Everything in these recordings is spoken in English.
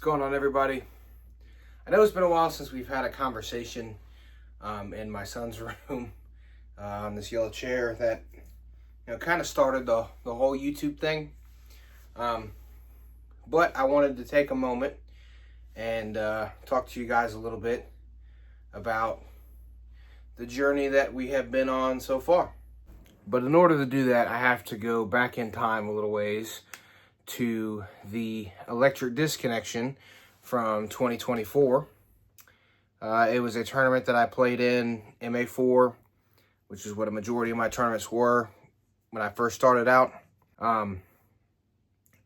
going on, everybody? I know it's been a while since we've had a conversation in my son's room on this yellow chair that kind of started the whole YouTube thing. But I wanted to take a moment and talk to you guys a little bit about the journey that we have been on so far. But in order to do that, I have to go back in time a little ways to the electric disconnection from 2024. It was a tournament that I played in MA4, which is what a majority of my tournaments were when I first started out. And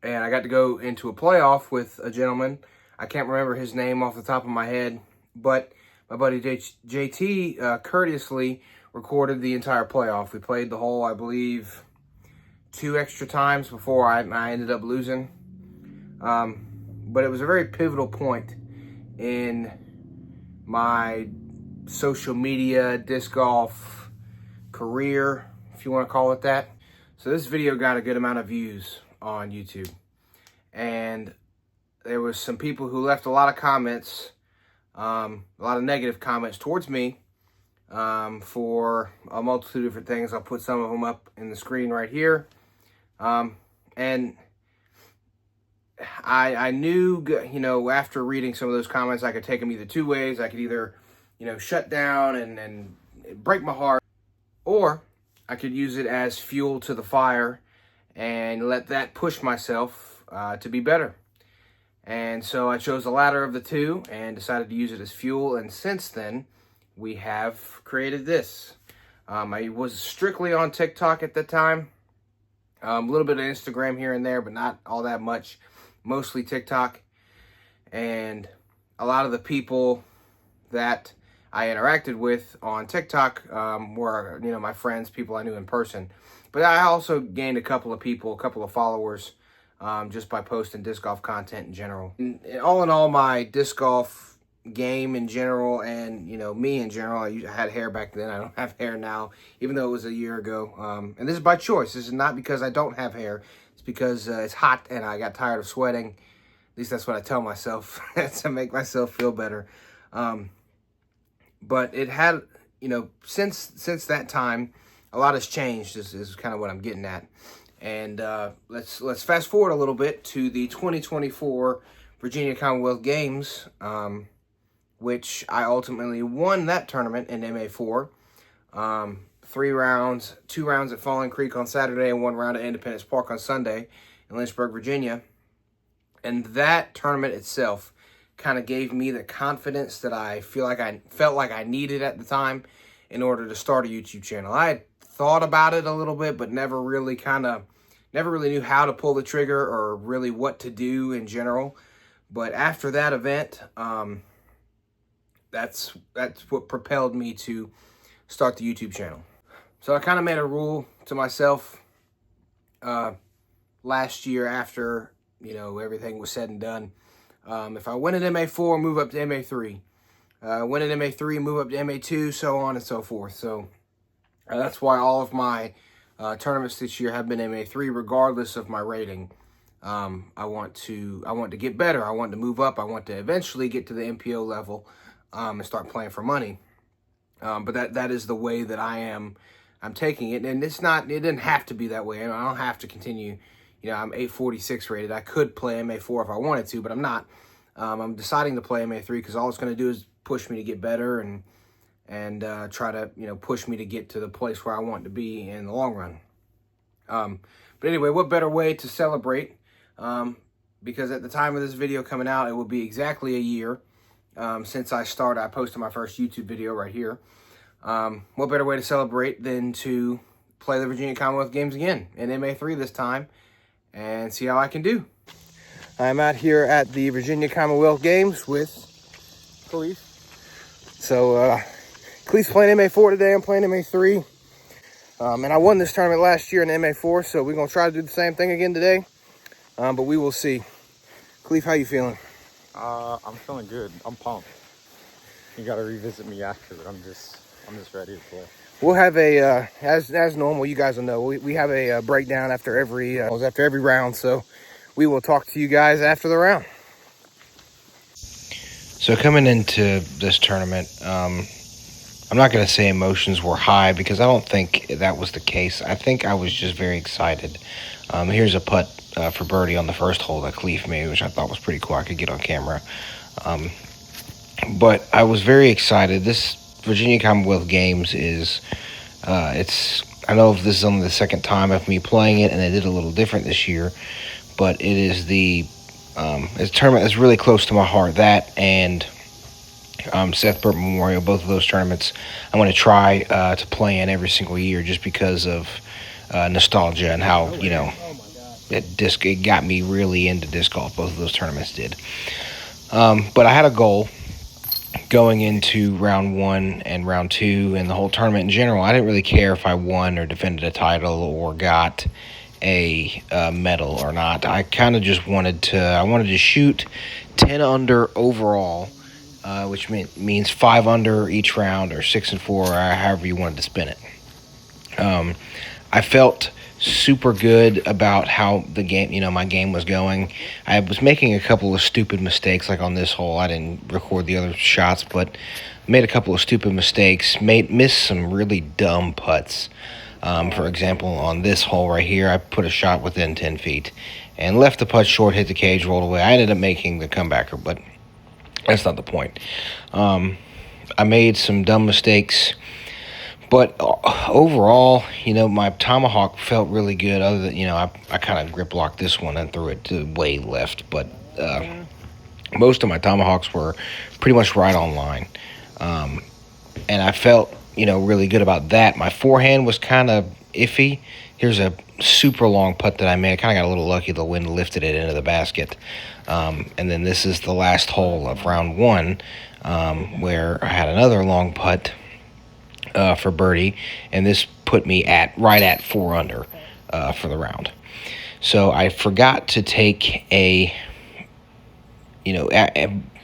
I got to go into a playoff with a gentleman. I can't remember his name off the top of my head, but my buddy JT courteously recorded the entire playoff. We played the whole, I believe, 2 extra times before I ended up losing. But it was a very pivotal point in my social media disc golf career, if you want to call it that. So this video got a good amount of views on YouTube. And there was some people who left a lot of comments, a lot of negative comments towards me for a multitude of different things. I'll put some of them up in the screen right here. And I knew, after reading some of those comments, I could take them either 2 ways. I could either, shut down and break my heart, or I could use it as fuel to the fire and let that push myself to be better. And so I chose the latter of the two and decided to use it as fuel. And since then, we have created this. I was strictly on TikTok at the time. A little bit of Instagram here and there, but not all that much. Mostly TikTok. And a lot of the people that I interacted with on TikTok were, my friends, people I knew in person. But I also gained a couple of followers just by posting disc golf content in general. And all in all, my disc golf game in general and, me in general, I had hair back then. I don't have hair now, even though it was a year ago. And this is by choice. This is not because I don't have hair. It's because it's hot and I got tired of sweating. At least that's what I tell myself to make myself feel better. But it had, since that time, a lot has changed is kind of what I'm getting at. And let's fast forward a little bit to the 2024 Virginia Commonwealth Games, which I ultimately won that tournament in MA4. 3 rounds, 2 rounds at Falling Creek on Saturday and 1 round at Independence Park on Sunday in Lynchburg, Virginia. And that tournament itself kind of gave me the confidence that I felt like I needed at the time in order to start a YouTube channel. I had thought about it a little bit, but never really knew how to pull the trigger or really what to do in general. But after that event, that's what propelled me to start the YouTube channel. So I kind of made a rule to myself last year after, everything was said and done. If I win at MA4, move up to MA3. Win at MA3, move up to MA2, so on and so forth. So that's why all of my tournaments this year have been MA3, regardless of my rating. I want to get better. I want to move up. I want to eventually get to the MPO level and start playing for money. But that is the way that I'm taking it. And it didn't have to be that way. I don't have to continue. I'm 846 rated. I could play MA4 if I wanted to, but I'm not. I'm deciding to play MA3 because all it's going to do is push me to get better and try to, push me to get to the place where I want to be in the long run. But anyway, what better way to celebrate? Because at the time of this video coming out, it will be exactly a year since I posted my first YouTube video right here. What better way to celebrate than to play the Virginia Commonwealth Games again in MA3 this time and see how I can do. I'm out here at the Virginia Commonwealth Games with Khalif. So, Khalif's playing MA4 today. I'm playing MA3. And I won this tournament last year in MA4, so we're going to try to do the same thing again today. But we will see. Khalif, how you feeling? I'm feeling good. I'm pumped. You got to revisit me after, but I'm just ready to play. We'll have a, as normal, you guys will know, we have a breakdown after every round, so we will talk to you guys after the round. So coming into this tournament, I'm not going to say emotions were high because I don't think that was the case. I think I was just very excited. Here's a putt for birdie on the first hole that Cleef made, which I thought was pretty cool. I could get on camera. But I was very excited. This Virginia Commonwealth Games is, I know if this is only the second time of me playing it, and they did a little different this year, but it is it's a tournament that's really close to my heart. That and Seth Burt Memorial, both of those tournaments, I want to try to play in every single year just because of nostalgia and how, it got me really into disc golf. Both of those tournaments did. But I had a goal going into round 1 and round 2 and the whole tournament in general. I didn't really care if I won or defended a title or got a medal or not. I kind of just wanted to shoot 10 under overall, which means 5 under each round, or 6 and 4, or however you wanted to spin it. I felt super good about how the game, my game was going. I was making a couple of stupid mistakes, like on this hole. I didn't record the other shots, but made a couple of stupid mistakes, missed some really dumb putts. For example, on this hole right here, I put a shot within 10 feet and left the putt short, hit the cage, rolled away. I ended up making the comebacker, but that's not the point. I made some dumb mistakes, but overall, my tomahawk felt really good. Other than, I kind of grip locked this one and threw it to way left, but most of my tomahawks were pretty much right on line. And I felt, really good about that. My forehand was kind of iffy. Here's a super long putt that I made. I kind of got a little lucky. The wind lifted it into the basket. And then this is the last hole of round 1, where I had another long putt for birdie, and this put me right at 4 under for the round. So I forgot to take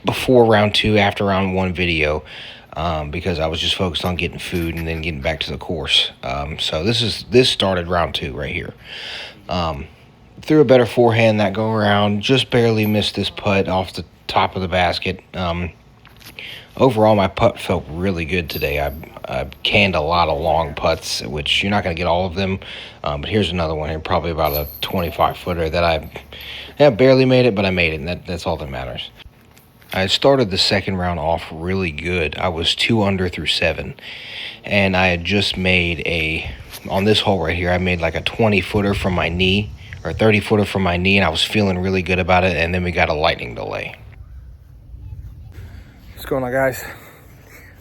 before round 2, after round 1 video, because I was just focused on getting food and then getting back to the course. So this started round 2 right here. Threw a better forehand that go around, just barely missed this putt off the top of the basket. Overall, my putt felt really good today. I canned a lot of long putts, which you're not going to get all of them. But here's another one here, probably about a 25-footer that I barely made it, but I made it, and that's all that matters. I started the second round off really good. I was 2 under through 7, and I had just made on this hole right here, I made like a 20-footer from my knee, or 30-footer from my knee, and I was feeling really good about it, and then we got a lightning delay. What's going on, guys?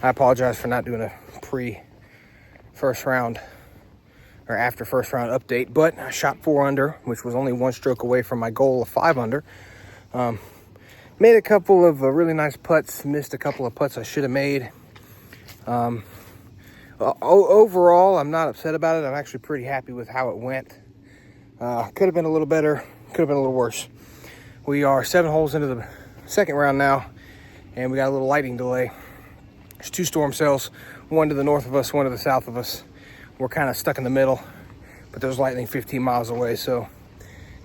I apologize for not doing a pre-first round or after first round update, but I shot 4 under, which was only 1 stroke away from my goal of 5 under. Made a couple of really nice putts, missed a couple of putts I should have made. Overall, I'm not upset about it. I'm actually pretty happy with how it went. Could have been a little better, could have been a little worse. We are 7 holes into the second round now, and we got a little lightning delay. There's 2 storm cells, one to the north of us, one to the south of us. We're kind of stuck in the middle, but there's lightning 15 miles away, so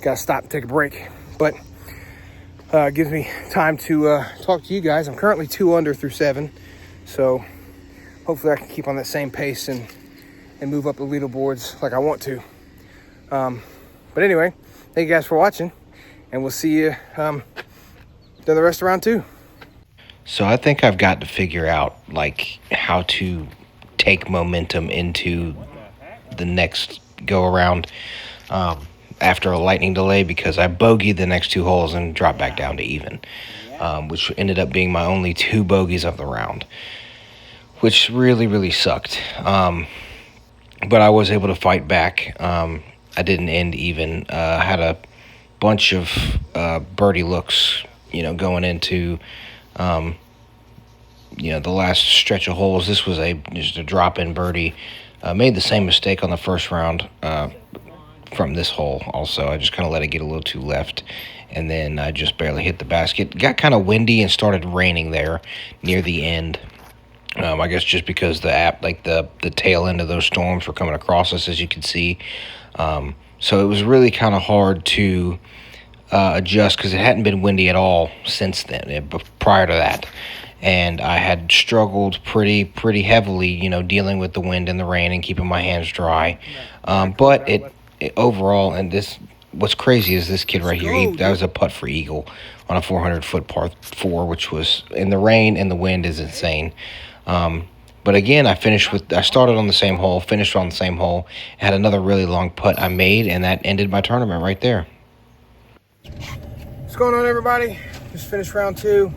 gotta stop and take a break. But gives me time to talk to you guys. I'm currently 2 under through 7, so hopefully I can keep on that same pace and move up the leaderboards like I want to. But anyway, thank you guys for watching, and we'll see you during the rest of round 2. So I think I've got to figure out how to take momentum into the next go around after a lightning delay, because I bogeyed the next 2 holes and dropped back down to even, which ended up being my only 2 bogeys of the round, which really, really sucked. But I was able to fight back. I didn't end even. Had a bunch of birdie looks, going into the last stretch of holes. This was just a drop-in birdie. Made the same mistake on the first round from this hole also. I just kind of let it get a little too left, and then I just barely hit the basket. Got kind of windy and started raining there near the end. I guess just because the tail end of those storms were coming across us, as you can see. So it was really kind of hard to adjust because it hadn't been windy at all since then, prior to that. And I had struggled pretty heavily, dealing with the wind and the rain and keeping my hands dry. But it overall, and what's crazy is this kid right here. That was a putt for eagle on a 400-foot par four, which was in the rain and the wind is insane. But again, I started on the same hole, finished on the same hole, had another really long putt I made, and that ended my tournament right there. What's going on, everybody? Just finished round 2.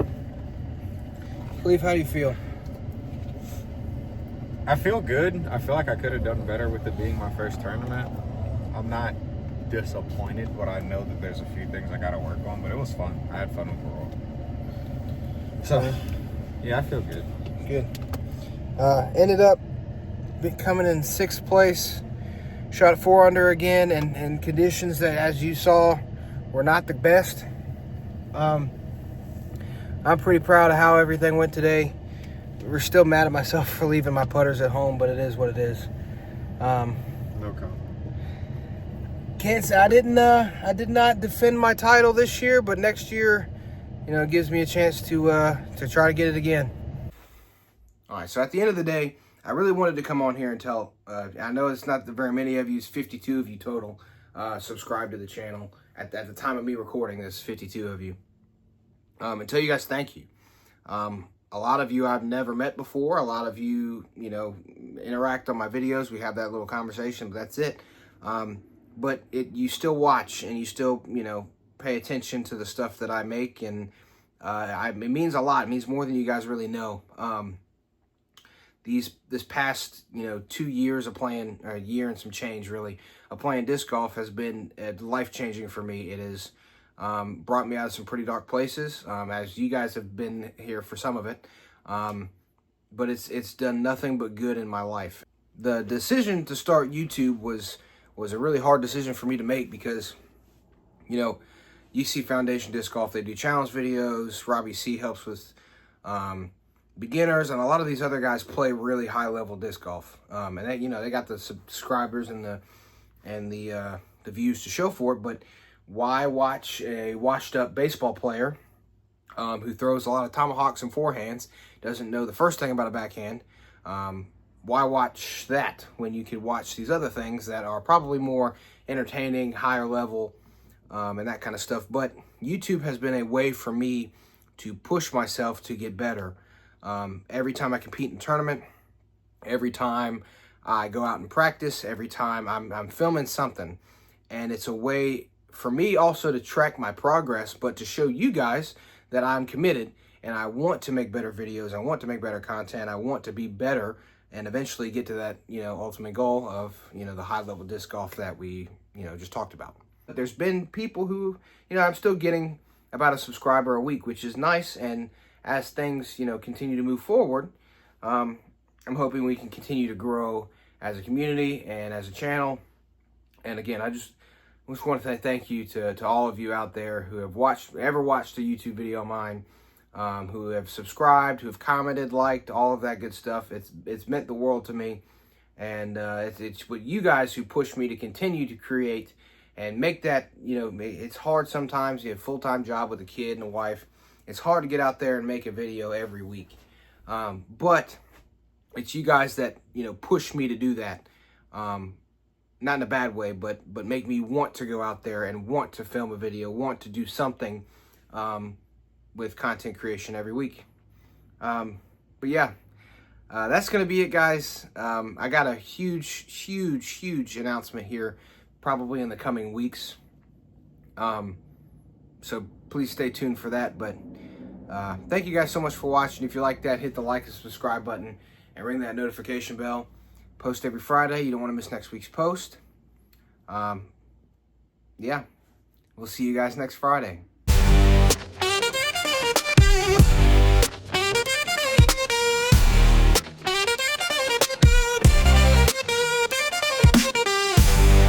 Cleve, how do you feel? I feel good. I feel like I could have done better with it being my first tournament. I'm not disappointed, but I know that there's a few things I got to work on, but it was fun. I had fun overall. So, yeah, I feel good. Good. Ended up coming in 6th place. Shot 4 under again, and conditions that, as you saw, were not the best. I'm pretty proud of how everything went today. We're still mad at myself for leaving my putters at home, but it is what it is. No comment. Can't say I did not defend my title this year, but next year, it gives me a chance to try to get it again. All right, so at the end of the day, I really wanted to come on here and tell, I know it's not very many of you, it's 52 of you total, subscribe to the channel. At the time of me recording this, 52 of you. And tell you guys thank you. A lot of you I've never met before. A lot of you, interact on my videos. We have that little conversation, but that's it. But you still watch and you still, pay attention to the stuff that I make. And it means a lot. It means more than you guys really know. This past 2 years of playing, or a year and some change really, of playing disc golf has been life-changing for me. It has brought me out of some pretty dark places, as you guys have been here for some of it. But it's done nothing but good in my life. The decision to start YouTube was a really hard decision for me to make because, you see Foundation Disc Golf, they do challenge videos. Robbie C helps with beginners, and a lot of these other guys play really high-level disc golf. And they got the subscribers and the views to show for it. But why watch a washed-up baseball player who throws a lot of tomahawks and forehands, doesn't know the first thing about a backhand? Why watch that when you could watch these other things that are probably more entertaining, higher level, and that kind of stuff? But YouTube has been a way for me to push myself to get better. Every time I compete in a tournament, every time I go out and practice, every time I'm filming something. And it's a way for me also to track my progress, but to show you guys that I'm committed and I want to make better videos. I want to make better content. I want to be better and eventually get to that, ultimate goal of, the high level disc golf that we, just talked about. But there's been people who, I'm still getting about a subscriber a week, which is nice. And as things, continue to move forward, I'm hoping we can continue to grow as a community and as a channel. And again, I just want to say thank you to all of you out there who have ever watched a YouTube video of mine, who have subscribed, who have commented, liked, all of that good stuff. It's meant the world to me. And it's with you guys who push me to continue to create and make that, it's hard sometimes. You have a full-time job with a kid and a wife. It's hard to get out there and make a video every week. But it's you guys that, push me to do that. Not in a bad way, but make me want to go out there and want to film a video, want to do something with content creation every week. But yeah, that's going to be it, guys. I got a huge announcement here probably in the coming weeks. So please stay tuned for that. But thank you guys so much for watching. If you like that, hit the like and subscribe button and ring that notification bell. Post every Friday. You don't want to miss next week's post. Yeah, we'll see you guys next Friday.